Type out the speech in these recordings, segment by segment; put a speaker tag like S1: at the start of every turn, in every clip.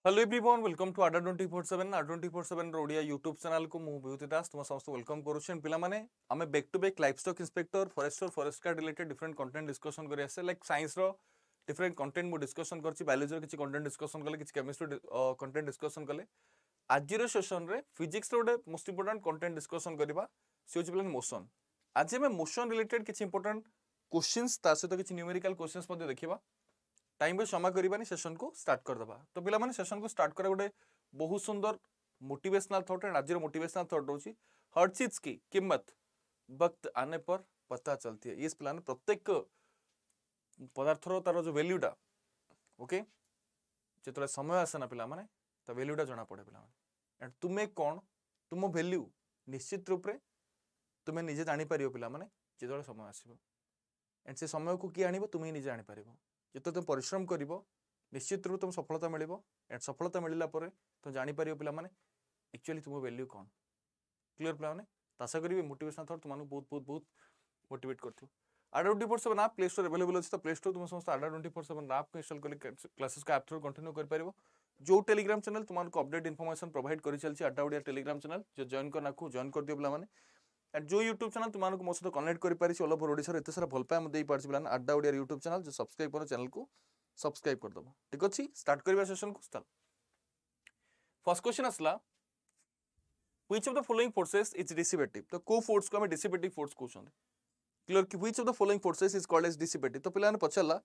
S1: Hello everyone welcome to Aada 24/7 Aada 24/7 Odia YouTube channel को मु विभूति दास तुम समस्त वेलकम करूछन पिला माने हमें back to back livestock inspector forester forest guard related different content discussion करि आसे लाइक साइंस रो डिफरेंट कंटेंट मु डिस्कशन करछि बायोलॉजी रो किछि कंटेंट डिस्कशन कले किछि केमिस्ट्री कंटेंट डिस्कशन कले आज रो सेशन रे फिजिक्स रो डे मोस्ट इंपोर्टेंट कंटेंट डिस्कशन करबा से होछि प्लान मोशन आज हमें मोशन रिलेटेड किछि इंपोर्टेंट क्वेश्चंस ता सहित किछि न्यूमेरिकल क्वेश्चंस मध्ये देखिबा टाइम पे क्षमा करबानी सेशन को स्टार्ट कर दबा तो पिला माने सेशन को स्टार्ट करे गोटे बहुत सुंदर मोटिवेशनल थॉट एंड आज मोटिवेशनल थॉट होची हर चीज की कीमत वक्त आने पर पता चलती है इस प्लान प्रत्येक पदार्थर तार जो वैल्यूटा ओके जितने समय आसे ना पिला माने तो वैल्यूटा जना पड़े पिला माने एंड तुम्हें कौन तुम वैल्यू निश्चित रूप से तुम्हें निजे जानी पारियो पिला माने जितने समय आसीबो एंड से समय को किए आनिबो तुम्हें निजे जानी पारिबो जिते तुम परिश्रम कर निश्चित रूप तुम सफलता मिल एंड सफलता मिलला तुम जापर पे एक्चुअली तुम वैल्यू कौन क्लीयर पे आशा करी मोटिवेशनल थॉट तुम बहुत बहुत बहुत मोटिवेट कर आडा 24/7 आप प्ले स्टोर अवेलेबल अच्छी तो प्ले स्टोर तुम समस्त आडा 24/7 आप को इंस्टॉल कर क्लासेस का आप थ्रू कंटिन्यू कर जो टेलीग्राम चैनल तुमको अपडेट इनफॉरमेशन प्रोवाइड कर चलती आडा ओडिया टेलीग्राम चैनल जो जॉइन करना को जॉइन कर दियो पे एंड जो यूट्यूब चैनल तुमको मो सहित कनेक्ट कर पारिश ऑल ओवर ओडिशा एत सारा भल पाए दे पार्टी पे आडा ओडिया यूट्यूब चैनल जो सब्सक्राइब कर चैनल को सब्सक्राइब कर दबो ठीक अच्छे स्टार्ट करबा सेशन को स्टार्ट फर्स्ट क्वेश्चन आसला which of the following forces is dissipative तो को फोर्स को हम डिसिपेटिव फोर्स कहउछन क्लियर कि which of the following forces is called as dissipative तो पिलाने पछला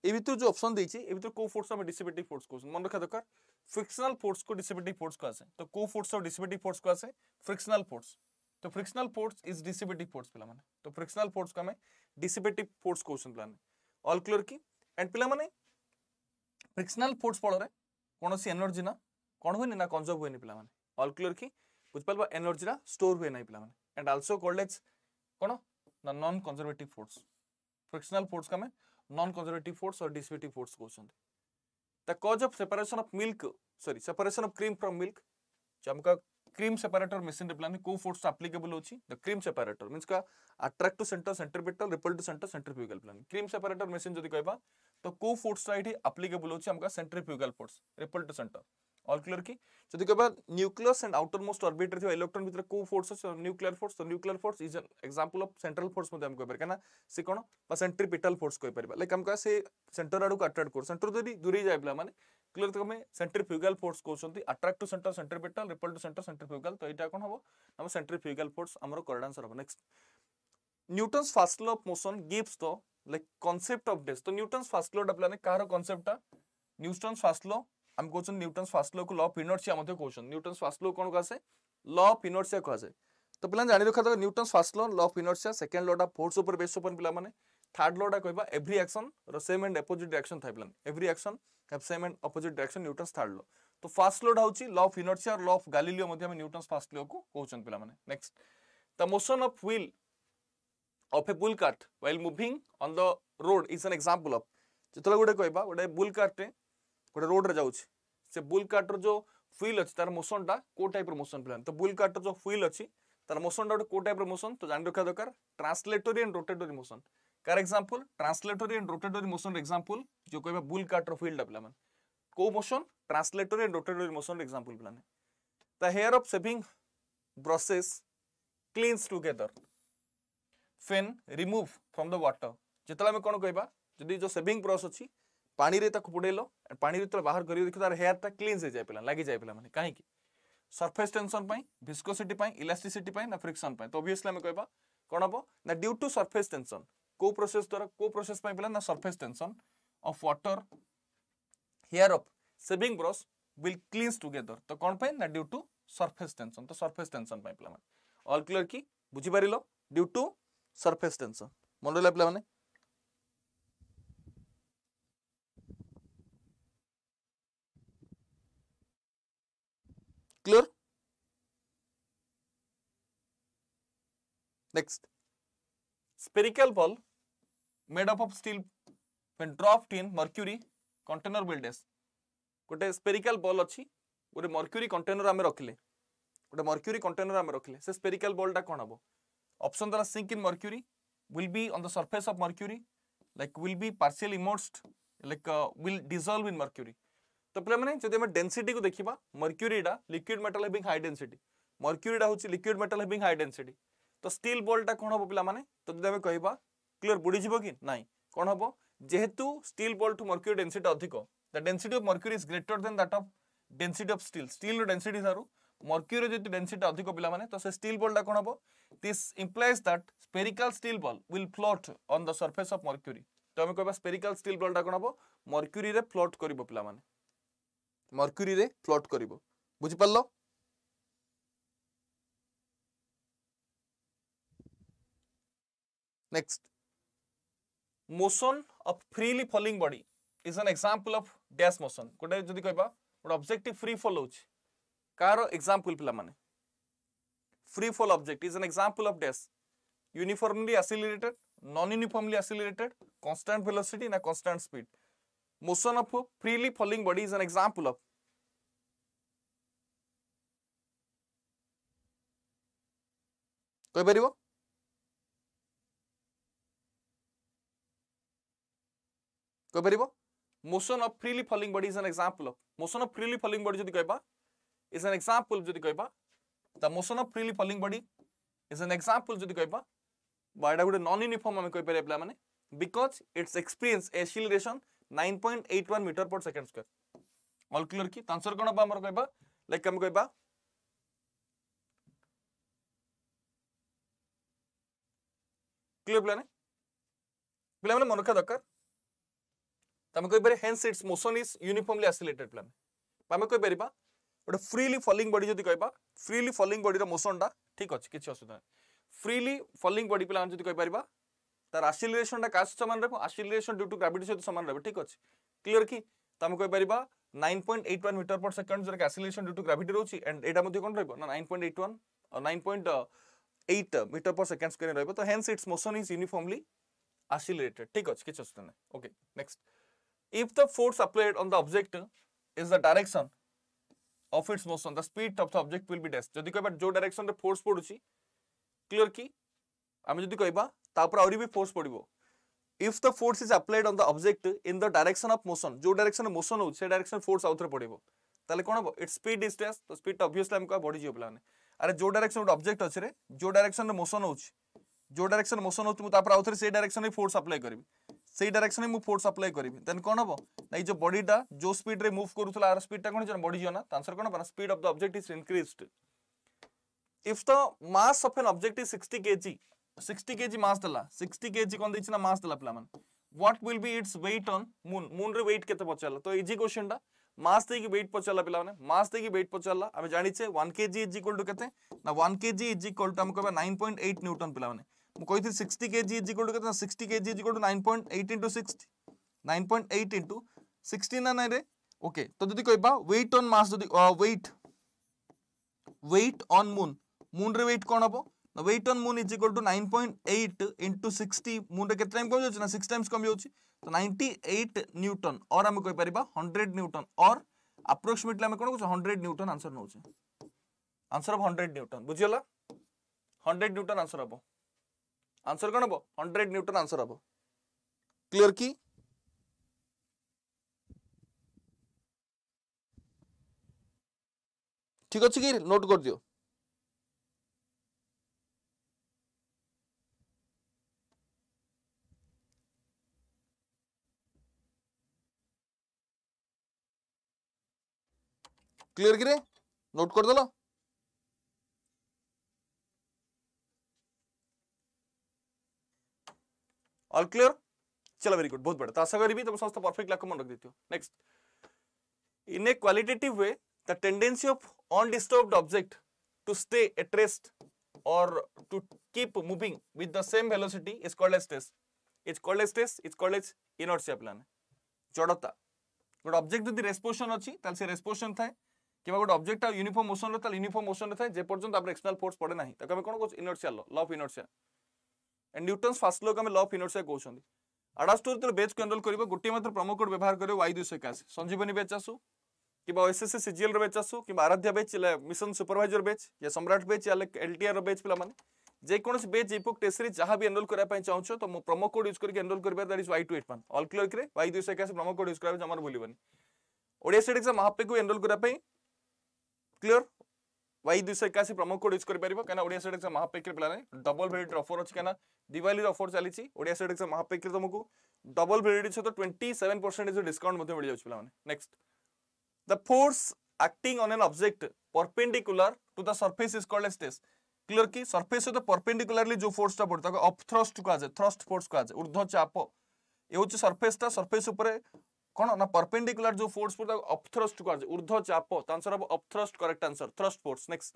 S1: ए भीतर जो ऑप्शन देछि ए भीतर को फोर्स हम डिसिपेटिव फोर्स कहउछन मन रखा दरकार फ्रिक्शनल फोर्स को डिसिपेटिव फोर्स को आसे तो को फोर्स और डिसिपेटिव फोर्स को आसे फ्रिक्शनल फोर्स तो frictional force is dissipative force पिला माने तो फ्रिक्शनल फोर्स को हमें dissipative force question plan all clear की एंड पिला माने फ्रिक्शनल फोर्स फल रे कोनोसी एनर्जी ना कोन होनी ना कंजर्व होनी पिला माने ऑल क्लियर की बुझ पालबा एनर्जी ना स्टोर होय नै पिला माने एंड आल्सो कॉल्ड एज कोन ना non conservative force frictional force का हमें नॉन कंजर्वेटिव फोर्स और dissipative force question the cause of separation of milk sorry separation of cream from milk जो हमका क्रीम सेपरेटर मशीन रे प्लान को फोर्स एप्लीकेबल होची द क्रीम सेपरेटर मींस का attract to centre centripetal repel to centre centrifugal प्लान cream separator machine जदी कहबा तो को फोर्स रा इठी एप्लीकेबल होची हमका centrifugal force repel to centre all clear की जदी कहबा nucleus and outermost orbit रे इलेक्ट्रॉन भीतर को फोर्स अछि न्यूक्लियर फोर्स तो nuclear force is an example of central force मध्ये हम कहबर कना से कोन बा सेंट्रीपिटल फोर्स कह परबा लाइक हमका से सेंटर आडू को अट्रैक्ट कर सेंटर जदी दूरी जाय प्ला माने क्लियर तो हमें सेंट्रीफ्यूगल फोर्स कहउछंती attract to centre centripetal repel to centre centrifugal तो एटा कोन हबो हम सेंट्रीफ्यूगल फोर्स हमरो करेक्ट आंसर हबो next Newton's first law of motion gives the like concept of this तो न्यूटन्स फर्स्ट लॉ डबलाने कार कांसेप्ट टा न्यूटन्स फर्स्ट लॉ हम कहउछन न्यूटन्स फर्स्ट लॉ को लॉ ऑफ इनर्शिया मध्ये कहउछन न्यूटन्स फर्स्ट लॉ कोन कहसे लॉ ऑफ इनर्शिया कहसे तो पिला जानि रखा तो Newton's first law law of inertia second law टा फोर्स ऊपर बेस ऊपर पिला माने थर्ड लॉ टा कहबा एवरी एक्शन रो सेम एंड अपोजिट डायरेक्शन थाइ प्लान every action have same and opposite direction Newton's third law तो फर्स्ट लॉ होची लॉ ऑफ इनर्शिया और लॉ ऑफ गैलीलियो मध्ये हम न्यूटन्स फर्स्ट लॉ को कहउछन पिला माने next the motion of wheel of a bull cart while moving on the road is an example of जतले गोटे कहबा गोटे बुल कार्ट रे गोटे रोड रे जाउची से बुल कार्ट रो जो व्हील अछि तार मोशन टा को टाइप रो मोशन प्लान तो बुल कार्ट रो जो व्हील अछि तार मोशन टा को टाइप रो मोशन तो जान रखा दरकार ट्रांसलेटरी एंड रोटेटरी मोशन कार example translatory and rotatory motion example जो कहबा बुल कार्ट रो व्हील डबला मन को motion translatory and rotatory motion example प्लान the hair of shaving brushes cleans together when remove from the water जितला में कोन कहबा जदी जो शेविंग ब्रश अछि पानी रे ताको पुडेलो पानी रे बाहर करियो देखो तार हेयर ता क्लीन्स हो जाय पिला लागि जाय पिला माने काहे की सरफेस टेंशन पई विस्कोसिटी पई इलास्टिसिटी पई ना फ्रिक्शन पई तो ऑब्वियसली हम कहबा कोन हबो ना ड्यू टू सरफेस टेंशन को प्रोसेस पई पिला ना surface tension of water hair of shaving brush will cleans together तो कोन पई ना ड्यू टू सरफेस टेंशन तो सरफेस टेंशन पई पिला माने ऑल क्लियर की बुझी पारिलो ड्यू टू सरफेस टेंशन मन रहला पिला माने clear next spherical ball made up of steel when dropped in mercury container will dash गोटे spherical ball अछि गोटे mercury container आमे रखले गोटे mercury container आमे रखले से spherical ball टा कोन हबो ऑप्शन द्वारा sink in mercury will be on the surface of mercury like will be partially immersed like will dissolve in mercury तो पे मैंने जब आम डेनसीटी को देखा मर्क्यूरीटा liquid metal having high density मर्क्यूरीटा हूँ liquid metal having high density तो स्टील बॉलटा कौन हम पे तो जब आम कह क्लियर बुड़ीज कि ना कौन हम जेहेतु स्टील बॉल टू मर्क्यूरी डेनसीटी अधिक the density of mercury is greater than that of density of steel steel density थारू मर्क्यूरी जो डेनसीटी अधिक पे तो से स्टील बॉलटा कौन हम this implies that spherical steel ball will float on the surface of mercury तो आम कह स्पेरिकल स्टील बॉलटा कौन हम मर्क्यूरी रे फ्लोट कर पे मर्क्यूरी रे फ्लोट कर बुझी पार next motion of freely falling body is an example of dash motion गोटे जदि कहबा गोटे ऑब्जेक्ट फ्री फॉल होछि कार एग्जांपल पिला माने free fall object is an example of dash uniformly accelerated non uniformly accelerated constant velocity ना constant speed motion of freely falling body is an example of कहि परिबो motion of freely falling body is an example of motion of freely falling body जदि कहबा is an example जदि कहबा the motion of freely falling body is an example जदि कहबा बायडा गुडे non uniform हम कहि परिया पिला माने because it's experience acceleration 9.81 metre per second square all clear की आंसर कोन बा हमर कहबा लाइक हम कहबा क्लियर पिला माने मन रखा दरकार तमे कहि पारे hence it's motion is uniformly accelerated plan तमे कहि परिबा गोटे फ्रीली फॉलिंग बॉडी जदि कहबा फ्रीली फॉलिंग बॉडी रो मोशन टा ठीक अछि किछि असुविधा फ्रीली फॉलिंग बॉडी प्लान जदि कहि परिबा तार एक्सीलरेशन टा कास समान रहबो एक्सीलरेशन ड्यू टू ग्रेविटी से समान रहबो ठीक अछि क्लियर की तमे कहि परिबा 9.81 मीटर पर सेकंड जरे एक्सीलरेशन ड्यू टू ग्रेविटी रहउछि एंड एटा मध्ये कोन रहबो ना 9.81 और 9.8 मीटर पर सेकंड स्क्वायर रहबो तो hence it's motion is uniformly accelerated ठीक अछि किछि असुविधा नै okay next if the force applied on the object is the direction of its motion the speed of the object will be dash जदि कहबा जो डायरेक्शन रे फोर्स पडुची क्लियर की हम जदि कहबा ता ऊपर और भी force पडिबो if the force is applied on the object in the direction of motion जो डायरेक्शन मोशन हो से डायरेक्शन फोर्स आउथरे पडिबो ताले कोन हो इट्स स्पीड इज dash तो स्पीड ऑब्वियसली हम का बॉडी जियो प्लान अरे जो डायरेक्शन गोटे ऑब्जेक्ट अछि रे जो डायरेक्शन रे मोशन हो जो डायरेक्शन मोशन हो ता ऊपर आउथरे से डायरेक्शन रे फोर्स अप्लाई करबी से डायरेक्शन में मु फोर्स अप्लाई करिवि देन कोन हबो नै जो बॉडीटा जो स्पीड रे मूव करूथला आर स्पीड टा कोन जन बॉडी जना आंसर कोन बना speed of the object is increased if the mass of N object is 60 kg मास दला 60 kg कोन दैछि ना मास दला प्ला मन what will be its weight on moon moon रे वेट केते पचला तो इजी क्वेश्चन टा मास दे की वेट पचला पिला माने मास दे की वेट पचला हम जानि छे 1 kg इज इक्वल टू केते ना 1 kg इज इक्वल टू हम कहबा 9.8 न्यूटन पिला माने मु कहि 60 kg इज इक्वल टू केतना 60 kg is equal to 9.8 into 60 9.8 into 60 ना नै रे ओके तो जदि कहबा वेट ऑन मास जदि वेट ऑन मून मून रे वेट कोन हबो weight on moon is equal to 9.8 into 60 moon रे केते टाइम कम जाउछ ना 6 टाइम्स कम जाउछ तो 98 न्यूटन और हम कहि परिबा 100 न्यूटन और अप्रोक्सीमेटली हम कोन 100 न्यूटन आंसर नउछ आंसर ऑफ 100 न्यूटन बुझियला 100 न्यूटन आंसर हबो आंसर कौन हम 100 न्यूटन आंसर हम क्लियर की ठीक अच्छे कि नोट कर दियो क्लियर कि रे नोट कर देलो ऑल क्लियर चलो वेरी गुड बहुत बढ़िया तो आशा करी तुम समस्त परफेक्ट लाख मन रख देती हो next in a qualitative way the tendency of undisturbed object to stay at rest or to keep moving with the same velocity is called as stress is called as inertia प्लान जड़ता गोटे object जदि rest position अछि ताल से rest position थाए किबा गोटे object uniform motion रे ताल यूनिफॉर्म मोशन रे थाए जे पर्यंत आप एक्सटर्नल फोर्स पड़े नाही तक हम कोन को inertia law of inertia and Newton's first law को हम लॉ ऑफ इनर्शिया कहउछन अडास्टोर तो बेच को एनरोल करिवो गोटे मात्र प्रोमो कोड व्यवहार करिवो y281 संजीवनी बैच आसु किबा एसएससी सीजीएल रो बैच आसु किबा Aradhya batch mission supervisor batch या सम्राट बैच या एलटीआर रो बैच पिला माने जे कोनस बैच इपुक टेस्ट सीरीज जहां भी एनरोल करा पय चाहछो तो प्रोमो कोड यूज करके एनरोल करबा that is y281 all clear करे y281 प्रोमो कोड यूज करबा जमार भूलिबनी ओडिया स्टेट एग्जाम महापे को एनरोल करा clear Y 281 promo code use कर परिबो कना ओडिया स्टेट एग्जाम महापे के प्लान डबल वैलिडिटी ऑफर अछि कना दिवाली ऑफर चली ओडिया स्टेट एग्जाम महापे के तुमको डबल वैलिडिटी सहित 27% डिस्काउंट मते मिल जाउछ प्लान next the force acting on an object perpendicular to the surface is called as stress clear की सरफेस सहित परपेंडिकुलरली जो फोर्सटा पड़ता है अप थ्रस्ट को आजे थ्रस्ट फोर्स को आजे ऊर्ध्व चाप ये होची सरफेसटा सरफेस ऊपर कोन ना परपेंडिकुलर जो फोर्स पड़ता है अप थ्रस्ट को आजे ऊर्ध्व चाप तो आंसर अब up thrust correct answer thrust force next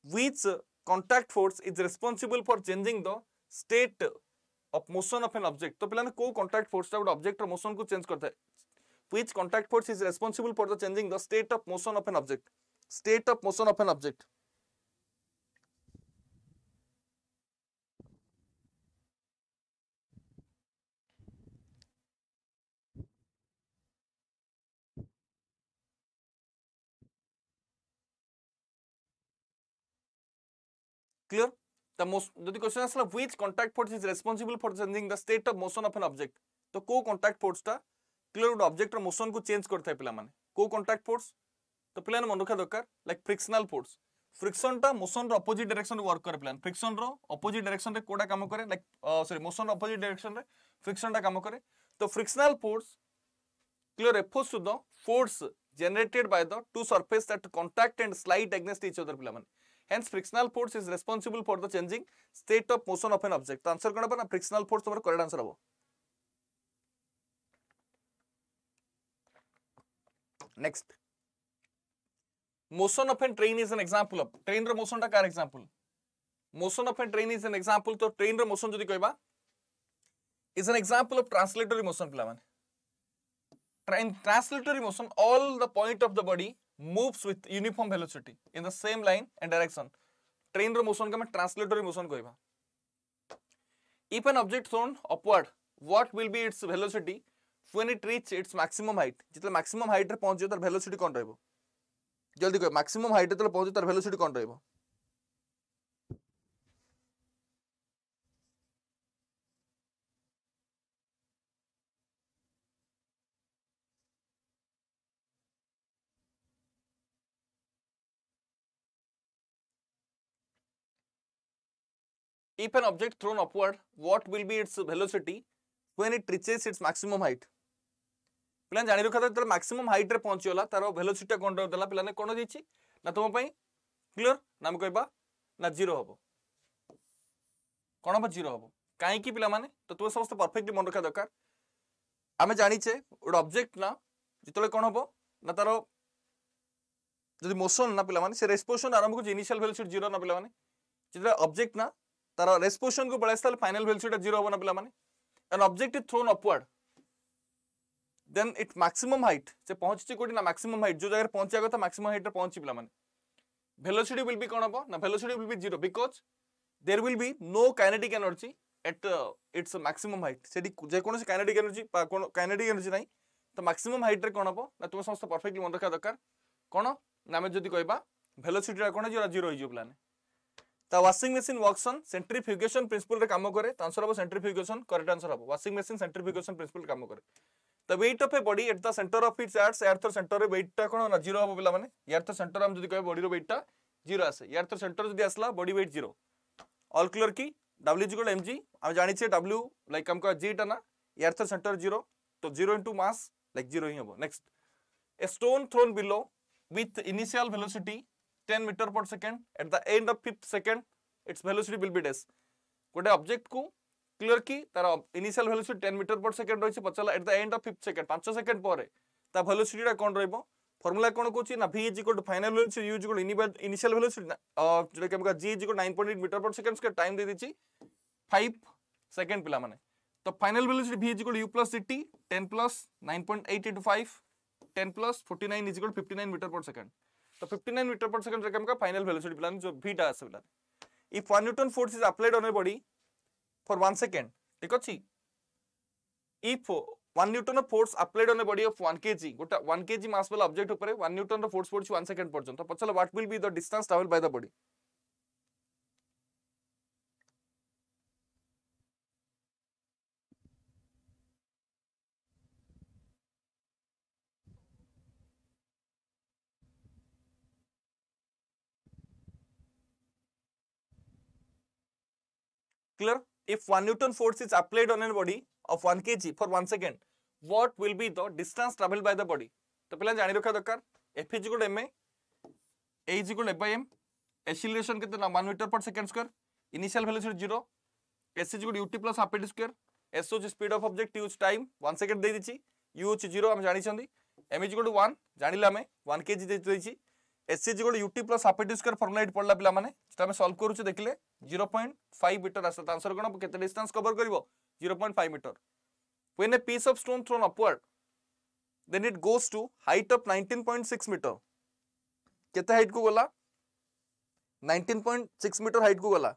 S1: which contact force is responsible for changing the state of motion of an object तो पिलाने को कांटेक्ट फोर्सटा गुड ऑब्जेक्ट रो मोशन को चेंज करता है which contact force is responsible for the changing the state of motion of an object state of motion of an object clear the most যদি question আসলে which contact force is responsible for changing the state of motion of an object तो को contact force टा clear ଗୋଟେ object ର motion को change करथाय पिला माने को contact force तो पिला मन रखा दरकार लाइक फ्रिक्शनल फोर्स फ्रिक्शन टा मोशन रो अपोजिट डायरेक्शन रे वर्क करे प्लान फ्रिक्शन रो अपोजिट डायरेक्शन रे कोडा काम करे लाइक सॉरी मोशन रो अपोजिट डायरेक्शन रे फ्रिक्शन टा काम करे तो frictional force clear refers to the force generated by the two surfaces that contact and slide against each other पिला माने hence frictional force is responsible for the changing state of motion of an object तो answer कोन बना frictional force तुम्हारा correct answer हबो next motion of a train is an example of train रो motion टा कार example motion of a train is an example तो train रो motion जदी कहबा is an example of translatory motion पिला माने translatory motion all the point of the body moves with uniform velocity in the same line and direction train ro motion का translatory motion कहबा if an object thrown upward what will be its velocity when it reach its maximum height जितले maximum height रे पहुंचे तार velocity कोन रहबो जल्दी कह maximum height रे पहुंचे तार velocity कोन रहबो if an object thrown upward what will be its velocity when it reaches its maximum height पिलान जानि रखा त maximum height रे पहुंची होला तार velocity कोन रहला पिलाने कोन दिछि ना तुम पई क्लियर नाम कहबा ना जीरो हबो कोन हबो जीरो हबो काहे की पिला माने तो तुम समस्त परफेक्टली मन रखा दरकार आमे जानि छे ओड ऑब्जेक्ट ना जितले कोन हबो ना तार जदि मोशन ना पिला माने से रेस्पोशन आरंभ को इनिशियल वेलोसिटी जीरो ना पिला माने जितले ऑब्जेक्ट ना तार रेस्पोशन को बढ़ाइस फाइनल वेलोसिटी जीरो होबो ना पिला माने an object is thrown upward then it maximum height से पहुंची कोठी ना मैक्सिमम हाइट जो जगह पहुंचिया कथा मैक्सिमम हाइट रे पहुंची पिला माने वेलोसिटी विल बी कोन होबो ना velocity will be zero because there will be no kinetic energy at its maximum height सेडी जे कोनोसी काइनेटिक एनर्जी पा कोन काइनेटिक एनर्जी नाही तो मैक्सिमम हाइट रे कोन होबो ना तुम समस्त परफेक्टली मन रखा दरकार कोन ना हम जदी कहबा वेलोसिटी रा कोन जीरो जीरो हो प्लान ता washing machine works on centrifugation principle रे काम करे तो आंसर हो सेंट्रीफ्यूगेशन करेक्ट आंसर हो वाशिंग मशीन सेंट्रीफ्यूगेशन प्रिंसिपल काम करे the weight of a body at the centre of its earth's यार तो सेंटर रे वेट टा कोन ना जीरो हो पिला माने यार तो सेंटर हम जदी कहबा बॉडी रो वेट टा जीरो आसे यार तो सेंटर जदी आसला body weight zero all clear की w = mg हम जानि छे w लाइक हमका g टा ना यार तो सेंटर जीरो तो 0 * मास लाइक जीरो ही हो next a stone thrown below with initial velocity 10 meter per second at the end of 5th second its velocity will be dash गोटे ऑब्जेक्ट को क्लियर की तार initial velocity 10 metre per second रहिছে पचला at the end of 5th second 5 second पर ता velocity रा कोन रहइबो formula कोन कोची ना v = final velocity u = initial velocity जो कि हमका g = 9.8 मीटर पर सेकंड के टाइम दे दिछि 5 सेकंड पिला माने तो final velocity v = u + ct 10 + 9.8 * 5 10 + 49 = 59 metre per second तो 59 मीटर पर सेकंड रे हमका फाइनल वेलोसिटी पिला जो v टा आसे पिला if 1 newton force is applied on a body for 1 second ठीक अछि if 1 newton of force applied on a body of 1 kg गोटा 1 kg mass वाला ऑब्जेक्ट ऊपर 1 newton रो फोर्स पड़छि 1 सेकंड पर्यंत तो पछला what will be the distance traveled by the body Clear? If 1 Newton force is applied on a body of 1 kg for 1 second, what will be the distance traveled by the body? तो पहले जानी रखा दरकार F is equal to ma, A is equal to F by m, acceleration कितना ना 1 meter per second square, initial velocity 0, S is equal to ut plus half a square, S होची speed of object, T होची time 1 second दे दीची, U होची 0 हम जानी चंदी, M is equal to 1 जानी ला में 1 kg दे दीची, S is equal to ut plus half a square formula it पढ़ला पिला माने, जिता में solve करूँ चे देखले 0.5 meter आसा, आंसर कोना कितने distance cover करिवो 0.5 meter. When a piece of stone thrown upward, then it goes to height of 19.6 meter. कितना height को गला? 19.6 meter height को गला.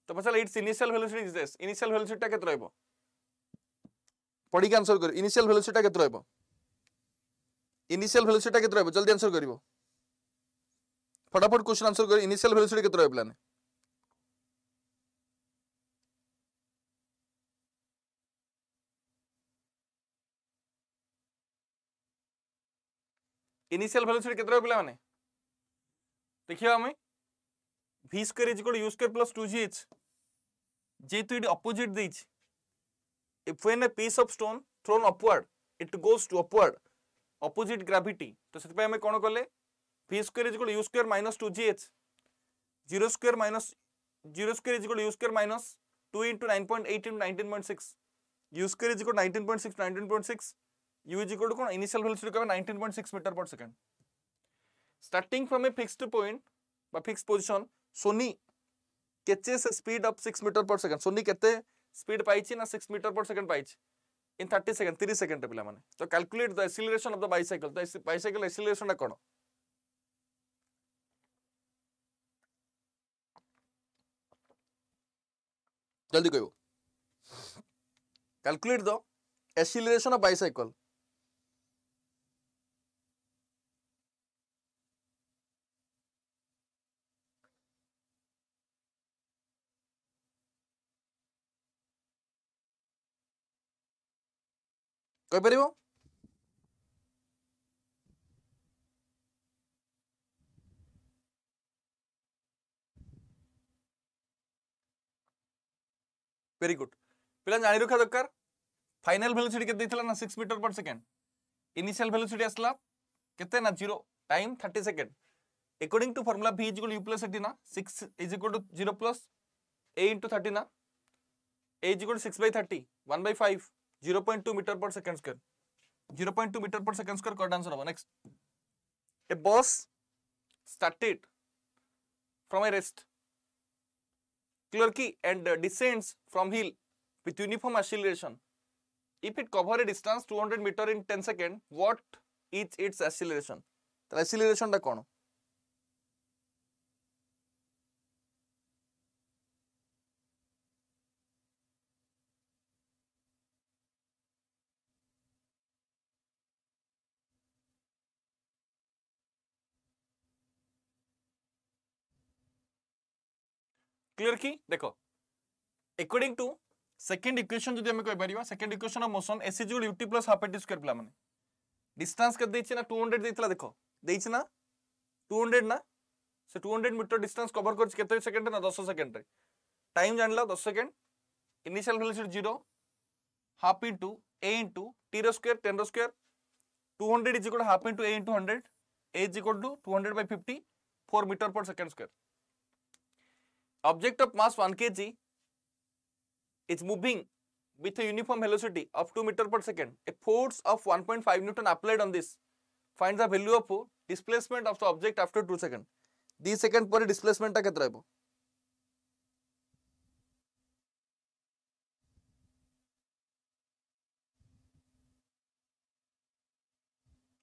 S1: तो मतलब its initial velocity is this. Initial velocity टा कितना रहेगा? पढ़ी के आंसर करो. Initial velocity टा कितना रहेगा? Initial velocity टा कितना रहेगा? जल्दी आंसर करिवो. फटाफट क्वेश्चन आंसर करो. Initial velocity कितना रहेगा प्लान? इनिशियल वेलोसिटी कितना है पिला माने देखियो हमें v square is equal to u square plus 2gh जेतु इट ऑपोजिट देछ if when a piece of stone thrown upward it goes to upward opposite gravity तो सेति पे हमें कोन करले v square is equal to u square minus 2gh 0 square is equal to u square minus 2 into 9.8 into 19.6 u square is equal to 19.6 U is equal to कौन initial velocity का 19.6 meter per second. Starting from a fixed point by fixed position, Sony catches a speed of 6 meter per second. Sony कितने speed पाइची ना 6 meter per second पाइची in 30 seconds 30 seconds पिला माने. So calculate the acceleration of the bicycle. The bicycle acceleration ना कौन? जल्दी कहो. Calculate the acceleration of bicycle. कह परिबो very good पिला जानि रखा दरकार फाइनल वेलोसिटी केते दिथला ना 6 metre per second initial velocity असला केते ना 0 time 30 second according to formula v = u + at ना 6 = 0 + a * 30 ना a = 6/30 1/5 0.2 meter per second square 0.2 meter per second square correct answer होगा next a bus started from a rest clear key and descends from hill with uniform acceleration if it cover a distance 200 meter in 10 second what is its acceleration तो acceleration टा कौन clear की देखो according to second equation जदि हमें कहि परिबा second equation of motion s = ut + half at square प्ला माने डिस्टेंस के देछि ना 200 देथिला देखो देछि ना 200 ना से 200 मीटर डिस्टेंस कवर कर केते सेकंड ना 10 सेकंड रे टाइम जानला 10 second initial velocity 0 half into a into t रो स्क्वायर 10 रो square 200 is equal to half into a into 100 a is equal to 200/50 4 metre per second square object of mass 1 kg is moving with a uniform velocity of 2 meter per second. A force of 1.5 Newton applied on this. Find the value of displacement of the object after 2 seconds. 2 seconds पर displacement टा कितना है?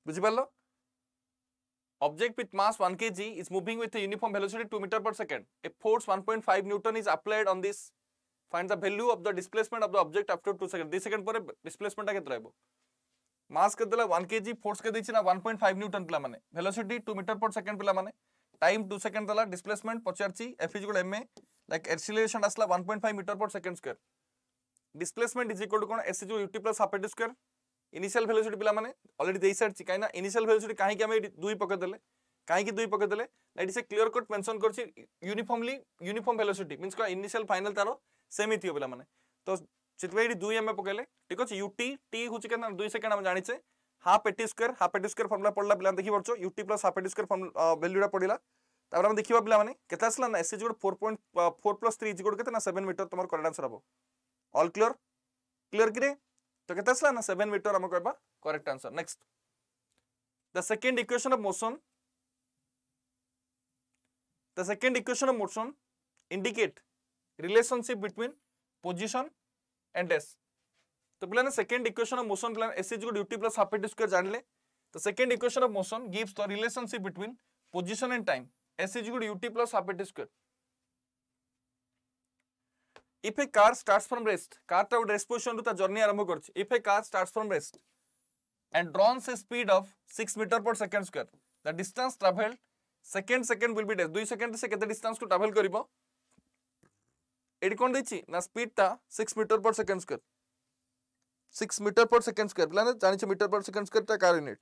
S1: बुझी पालो? Object with mass 1 kg is moving with a uniform velocity 2 meter per second. A force 1.5 Newton is applied on this. Find the value of the displacement of the object after 2 seconds. 2 seconds पर displacement कितना है? Mass के दला 1 kg, force के दीची ना 1.5 Newton पिला माने. Velocity 2 meter per second पिला माने. Time 2 seconds दला displacement पचारची F = ma. Like acceleration असला 1.5 meter per second square. Displacement is equal to कौन s = ut + half at square. Initial velocity पिला माने ऑलरेडी देई साइड काई ना इनिशियल वेलोसिटी काहे कि हमें दुई पके देले काहे कि दुई पके देले it is a clear cut mention करछि यूनिफॉर्म वेलोसिटी मींस का इनिशियल फाइनल तारो सेम थी पे तो से 2 एम पकेले ठीक अच्छे यूटी टी हूँ के 2 सेकेंड हम जाचे हाफ एटी स्क्वायर फॉर्मुला पढ़ला पे देखी पार्छ u t plus half a t square वैल्यूटा पड़ा तापर हम देखा पे केते आसला ना एस इज 4.4 प्लस 3 इज केते ना 7 मीटर तुम करेक्ट आंसर हम ऑल क्लियर क्लियर कि तो केते आसला ना 7 मीटर हम कहबा correct answer next the second equation of motion indicate relationship between position and s तो पिलाने सेकंड इक्वेशन ऑफ मोशन पिलाने s is equal to ut plus half at square जानले तो second equation of motion gives the relationship between position and time s is equal to ut plus half at square if a car starts from rest car ता rest position रु ता journey आरंभ करछि if a car starts from rest and runs a speed of 6 meter per second square the distance traveled second will be dash 2 second से केते distance को travel करिवो AD कोन देछि ना स्पीड ता 6 metre per second square 6 metre per second square plan जानि छ metre per second square ता car unit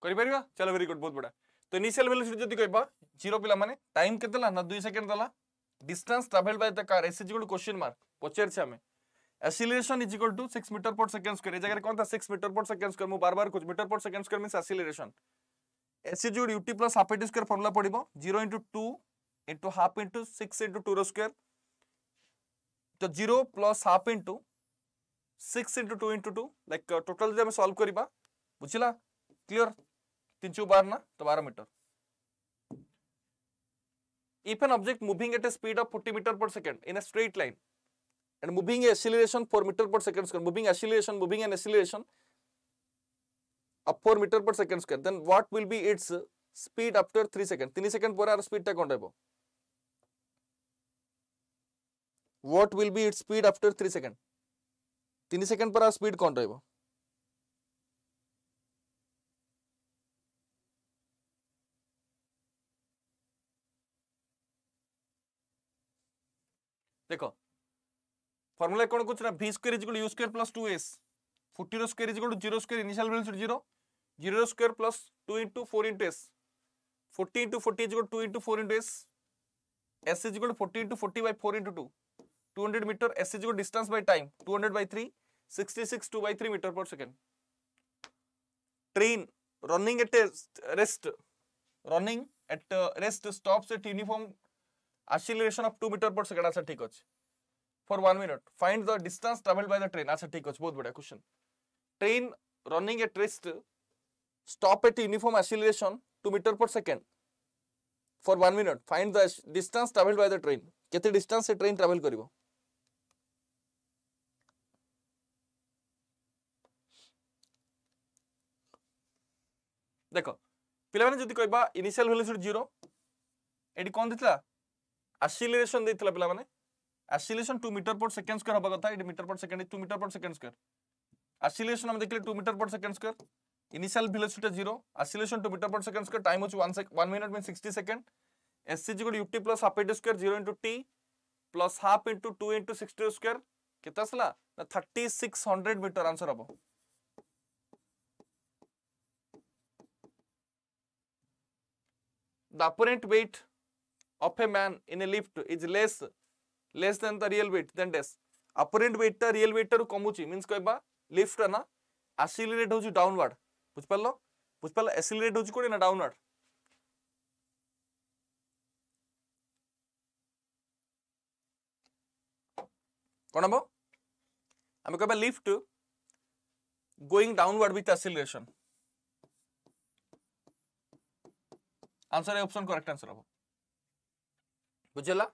S1: करि परिबा चलो वेरी गुड बहुत बड़ा तो इनिशियल वेलोसिटी जदी कहबा 0 पिला माने टाइम केतला ना 2 सेकंड दला distance travelled by the car s is equal to question mark पचर छ हमें acceleration is equal to 6 metre per second square ए जगह कोन था 6 मीटर पर सेकंड स्क्वायर मु बार-बार कुछ metre per second square means acceleration s is equal ut plus half at square formula पड़िबो 0 * 2 * हाफ * 6 * 2 रो स्क्वायर तो 0 प्लस हाफ * 6 * 2 * 2 लाइक टोटल जे हम सॉल्व करबा बुझिला क्लियर 3 * 12 ना तो 12 metre if an object moving at a speed of 40 meter per second in a straight line and moving a acceleration 4 meter per second square moving an acceleration of 4 meter per second square then what will be its speed after 3 seconds 3 second पर are speed ता कोन रहबो what will be its speed after 3 seconds 3 second पर are speed कोन रहबो देखो formula कोन कुछ ना v square = u square + 2s 40 square = 0 square initial velocity 0 0 square + 2 * 4 * s 40 * 40 = 2 * 4 * s s is equal to 40 * 40 by 4 * 2 200 meter s is equal to distance by time 200 by 3 66 2 by 3 meter per second train running at rest stops at uniform acceleration of 2 meter per second अच्छा ठीक अछि for 1 minute find the distance traveled by the train अच्छा ठीक अछि बहुत बड़ा question train running at rest stop at uniform acceleration 2 meter per second for 1 minute find the distance traveled by the train केते distance से train travel करिवो देखो पिला माने जदी कहबा इनिशियल वेलोसिटी 0 एडी कोन दितला एक्सीलरेशन देथिला पिला माने acceleration 2 metre per second square हबा कथा एडी metre per second 2 metre per second square acceleration हम देखले 2 metre per second square initial velocity 0 acceleration 2 metre per second square time होच 1 मिनट में 60 second s is equal to ut plus half at square 0 into t plus half into 2 into 60 square कितना असला 3600 metre answer हबो the apparent weight of a man in a lift is less than the real weight then dash apparent weight ता real weight ru कमुची means कहबा lift ना accelerate होची downward बुझ पालो accelerate होची कोडी ना डाउनवर्ड कोन हम कहबा lift going downward with acceleration answer है ऑप्शन करेक्ट आंसर हम बुझला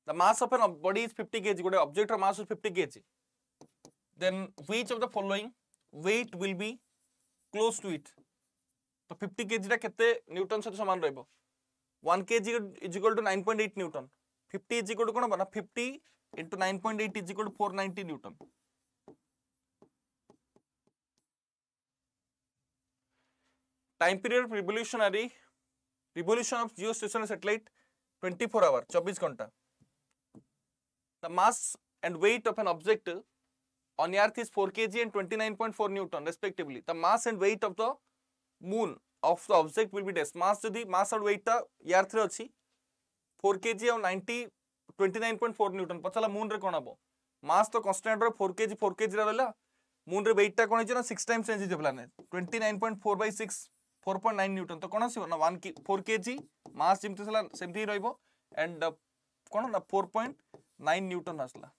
S1: the mass of an body is 50 kg गोटे ऑब्जेक्ट र mass is 50 kg then which of the following weight will be close to it तो 50 kg रा केते Newton से समान रहबो 1 kg is equal to 9.8 newton 50 is equal to कोन बना 50 into 9.8 is equal to 490 newton. Time period revolution of geostationary satellite 24 hour 24 घंटा। The mass and weight of an object on earth is 4 kg and 29.4 newton respectively. The mass and weight of the moon of the object will be this. mass जदि mass and weight ता earth रे अछि 4 kg और 29.4 Newton पछला moon रे कोन हबो मास तो constant रे 4 kg रे रहला मून रे वेट ता कोन हिच ना 6 times change his planet 29.4 by 6 4.9 Newton तो कोन आसीबो ना 4 kg मास जिमते सला सेमती रहइबो एंड कोन ना 4.9 न्यूटन आसला।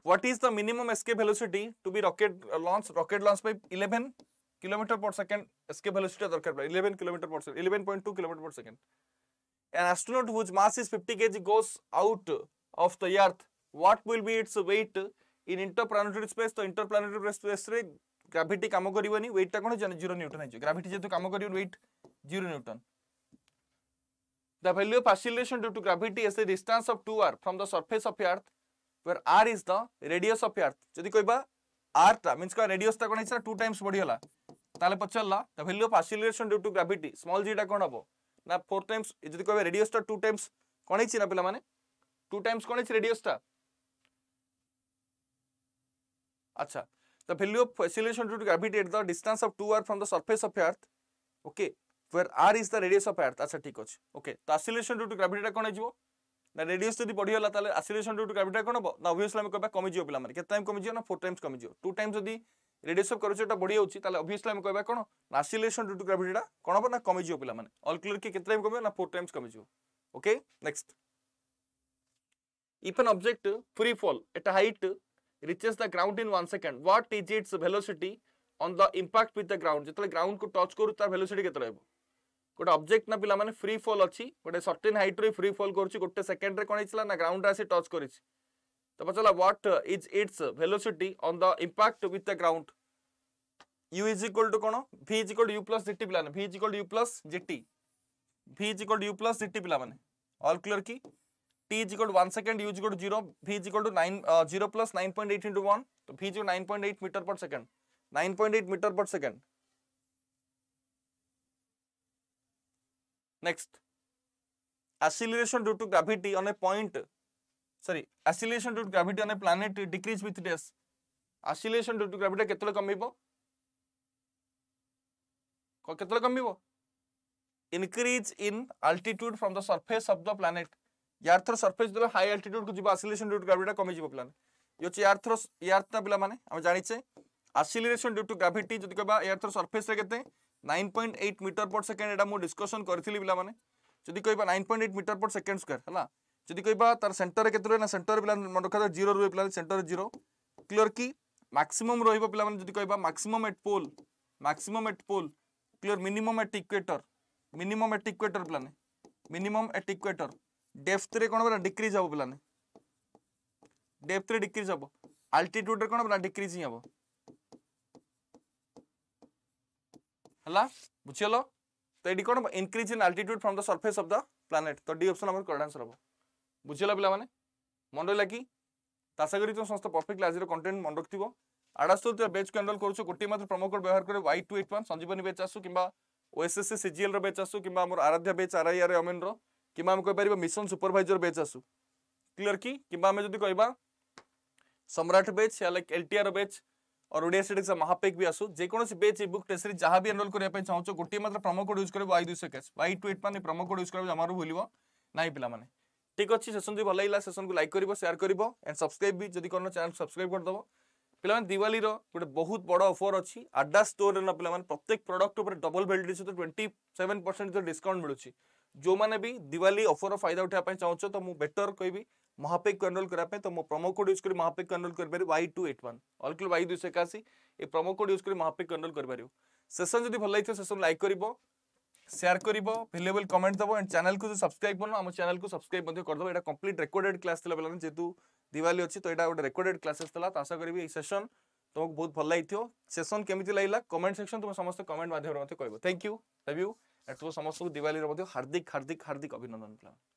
S1: What is the minimum escape velocity to be rocket launch by 11 km per second escape velocity दरकार 11 km per second 11.2 km per second। An astronaut whose mass is 50 kg goes out of the earth, what will be its weight in interplanetary space? तो interplanetary space रे gravity काम करिवनी weight ता कोन 0 Newton है gravity जेतु काम करिवनी weight 0 Newton. The value of acceleration due to gravity is the distance of 2r from the surface of earth where r is the radius of earth। जदि कहबा r ता means का radius ता कोन hitch 2 times बढ़ी होला ताले पचलला the value of acceleration due to gravity small g ता कोन हबो ना 4 टाइम्स जदि कहबा रेडियस ता 2 टाइम्स कोन हिच ना पिला माने 2 टाइम्स कोन हिच रेडियस ता। अच्छा the value of acceleration due to gravity at the distance of 2r from the surface of earth okay where r is the radius of earth। अच्छा ठीक अछि okay तो acceleration due to gravity ता कोन हिजबो ना radius जदि बढ़ी होला ताले acceleration due to gravity कोन हबो ना obviously हम कहबा कमी जियो पिला माने केते टाइम कमी जियो ना 4 टाइम्स कमी जियो 2 टाइम्स जदि रेडियस ऑफ कर्वेचर ता बढ़ी होछि ताले obviously हम कहबा कोन acceleration due to gravity ता कोन हबो ना कमी जियो पिला माने ऑल क्लियर कि केते टाइम कमी ना 4 टाइम्स कमी जियो okay. Next if an object free fall at a height reaches the ground in 1 second what is its velocity on the impact with the ground जेतले ग्राउंड को टच करू तार वेलोसिटी केते रहबो गोटे ऑब्जेक्ट ना पिला माने फ्री फॉल अछि गोटे सर्टेन हाइट रे फ्री फॉल करछि गोटे सेकंड रे कोन हिचला ना ग्राउंड रे आसी टच करिछि तो पचला what is its velocity on the impact with the ground u is equal to कोन v is equal to u plus gt पिला v is equal to u plus gt v is equal to u plus gt पिला माने all clear की t is equal to 1 second u is equal to 0 v is equal to 0 plus 9.8 into 1 तो v is 9.8 metre per second 9.8 metre per second. Next, acceleration due to gravity on a point. Sorry, acceleration due to gravity on a planet decrease with days. Acceleration due to gravity केतले कमिबो? केतले कमिबो? Increase in altitude from the surface of the planet. यार थर surface दले high altitude को जिबो acceleration due to gravity कमी जिबो plan. यो छि यार ता पिला माने हम जानि छे acceleration due to gravity जदि कहबा यार थर surface रे केते 9.8 मीटर पर सेकंड एटा मु डिस्कशन करथिली पिला माने जदि कहबा 9.8 मीटर पर सेकंड स्क्वायर हला जदि कहबा तार सेंटर रे केते ना सेंटर पिला मन रखा 0 रुए पिला सेंटर 0 क्लियर की मैक्सिमम रहइबो पिला माने जदि कहबा maximum at pole clear minimum at equator पिला मिनिमम एट इक्वेटर डेप्थ रे कोन बना डिक्रीज हबो पिला डेप्थ रे डिक्रीज हबो अल्टीट्यूड रे कोन बना डिक्रीज ही हबो हला बुझियलो तो एडी कोन increase in altitude from the surface of the planet तो डी ऑप्शन हमर करेक्ट आंसर हबो बुझियला पिला माने मन रहिला की तासा करी तो समस्त परफेक्ट आज रो कंटेंट मन रखथिबो आडास्तो तो बैच को एनरोल करूछु गोटी मात्र प्रोमो कोड व्यवहार करे y281 संजीवनी बैच आसु किबा ओएसएससी सीजीएल रो बैच आसु किबा हमर आराध्या बैच आरआईआर अमेन रो किबा हम कोइ परिबा मिशन सुपरवाइजर बैच आसु क्लियर की किबा हम जदी कहबा सम्राट बैच या लाइक एलटीआर बैच और ओडिया स्टडीज महापेक भी आसु जे कोनोसी batch ebook test series जहां भी एनरोल करिया पे चाहछो गोटी मात्र प्रोमो कोड यूज करबो y281 y281 माने प्रोमो कोड यूज करबो जमारो भूलिबो नाही पिला माने ठीक अछि सेशन जो भल लागला सेशन को लाइक करिवो शेयर करिवो एंड सब्सक्राइब भी जदी करनो चैनल सब्सक्राइब कर दबो पिला माने दिवाली रो गोटे बहुत बड़ ऑफर अछि अड्डा स्टोर रे न पिला माने प्रत्येक प्रोडक्ट ऊपर डबल वैलिडिटी सहित 27% जो डिस्काउंट मिलुछि जो माने भी दिवाली ऑफर रो फायदा उठा पे चाहछो तो मु बेटर कहबी महापेक को एनरोल करा पे तो मो प्रोमो कोड यूज करी महापेक को एनरोल कर पारि y281 ऑल क्लियर y281 ए प्रोमो कोड यूज करी महापेक को एनरोल कर पारियो सेशन जदी भल लागितो सेशन लाइक करिवो शेयर करिवो वैल्यूएबल कमेंट दबो एंड चैनल को सब्सक्राइब करनो हम चैनल को सब्सक्राइब मध्ये कर दबो एटा कंप्लीट रिकॉर्डेड क्लास तला बेला जेतु दिवाली अछि तो एटा गोटे रिकॉर्डेड क्लासेस तला तो आशा करबी ए सेशन तुमको बहुत भल लागितो सेशन केमिति लागिला कमेंट सेक्शन तुम समस्त कमेंट माध्यम रे मते कहबो थैंक यू लव यू ଏଠୁ ସମସ୍ତଙ୍କୁ ଦିୱାଲିର ମଧ୍ୟ ହାର୍ଦ୍ଦିକ ହାର୍ଦ୍ଦିକ ହାର୍ଦ୍ଦିକ ଅଭିନନ୍ଦନ ପିଲାମାନେ।